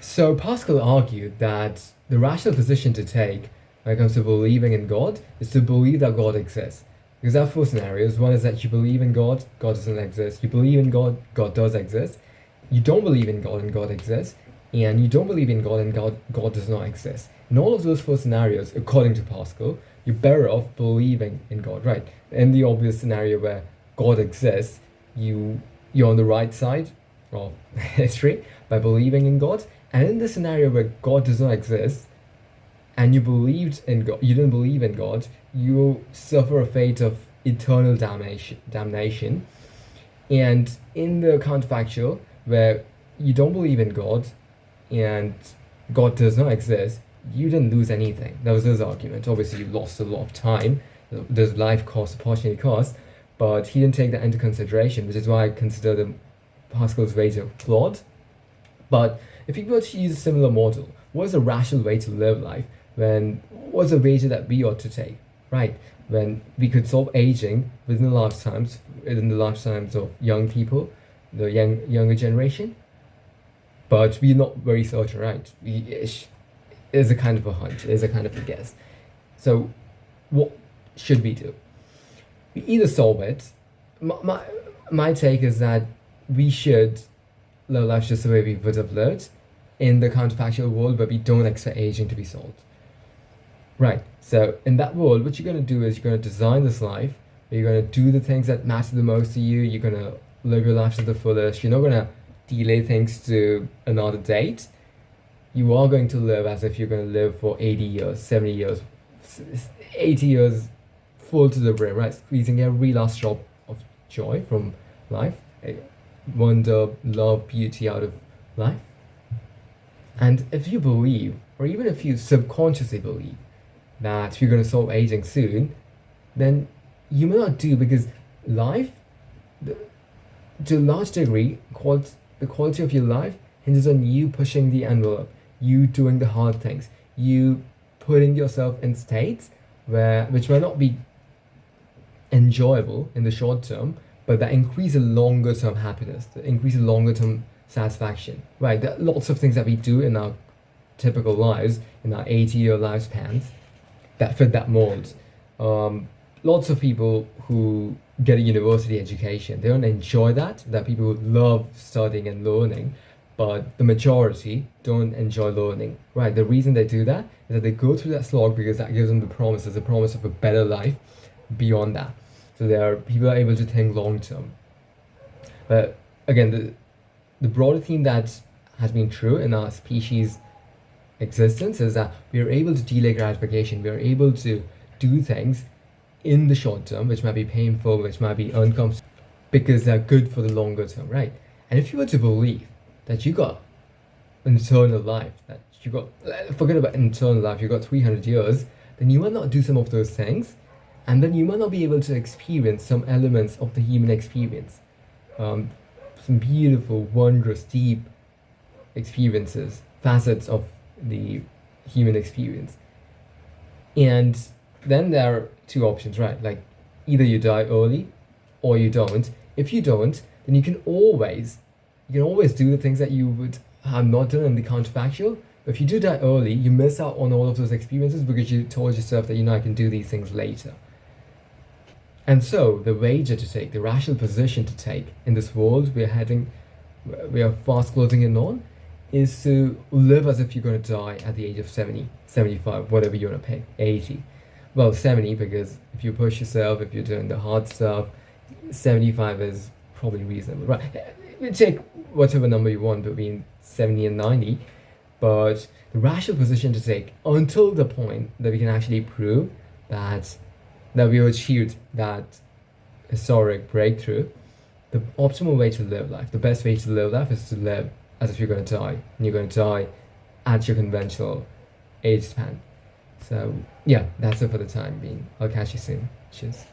So Pascal argued that the rational position to take when it comes to believing in God is to believe that God exists. Because there are four scenarios. One is that you believe in God, God doesn't exist. You believe in God, God does exist. You don't believe in God and God exists. And you don't believe in God and God does not exist. In all of those four scenarios, according to Pascal, you're better off believing in God, right? In the obvious scenario where God exists, you're on the right side of history by believing in God. And in the scenario where God does not exist, and you believed in God, you didn't believe in God, you will suffer a fate of eternal damnation. And in the counterfactual, where you don't believe in God and God does not exist, you didn't lose anything. That was his argument. Obviously, you lost a lot of time. There's life cost, opportunity cost, but he didn't take that into consideration, which is why I consider the Pascal's wager flawed. But if you were to use a similar model, what is a rational way to live life? What's a wager that we ought to take, right? When we could solve aging within the lifetimes of young people, the younger generation, but we're not very certain, right? It's a kind of a hunch, it's a kind of a guess. So, what should we do? We either solve it. My take is that we should live life just the way we would have lived in the counterfactual world where we don't expect aging to be solved. Right. So in that world, what you're gonna do is you're gonna design this life. You're gonna do the things that matter the most to you. You're gonna live your life to the fullest. You're not gonna delay things to another date. You are going to live as if you're gonna live for 80 years, 70 years, 80 years, full to the brim, right? Squeezing every last drop of joy from life, wonder, love, beauty out of life. And if you believe, or even if you subconsciously believe, that you're going to solve aging soon, then you may not do, because life, to a large degree, the quality of your life hinges on you pushing the envelope, you doing the hard things, you putting yourself in states which might not be enjoyable in the short term, but that increase a longer term happiness, that increase a longer term satisfaction, right? There are lots of things that we do in our typical lives, in our 80-year lifespans, that fit that mold. Lots of people who get a university education, they don't enjoy that. There are people who love studying and learning, but the majority don't enjoy learning, right? The reason they do that is that they go through that slog because that gives them the promise, there's a promise of a better life beyond that. So people are able to think long term. But again, the broader theme that has been true in our species existence is that we are able to delay gratification. We are able to do things in the short term, which might be painful, which might be uncomfortable, because they're good for the longer term, right? And if you were to believe that you got an eternal life, that you got, forget about eternal life, you got 300 years, then you might not do some of those things, and then you might not be able to experience some elements of the human experience. Some beautiful, wondrous, deep experiences, facets of the human experience. And then there are two options, right? Like either you die early or you don't. If you don't, then you can always do the things that you would have not done in the counterfactual. But if you do die early, you miss out on all of those experiences because you told yourself that I can do these things later. And so the wager to take, the rational position to take in this world we are fast closing in on, is to live as if you're going to die at the age of 70, 75, whatever you want to pick, 80. Well, 70, because if you push yourself, if you're doing the hard stuff, 75 is probably reasonable, right? You take whatever number you want between 70 and 90, but the rational position to take until the point that we can actually prove that we have achieved that historic breakthrough, the optimal way to live life, the best way to live life is to live as if you're going to die, and you're going to die at your conventional age span. So yeah, that's it for the time being. I'll catch you soon. Cheers.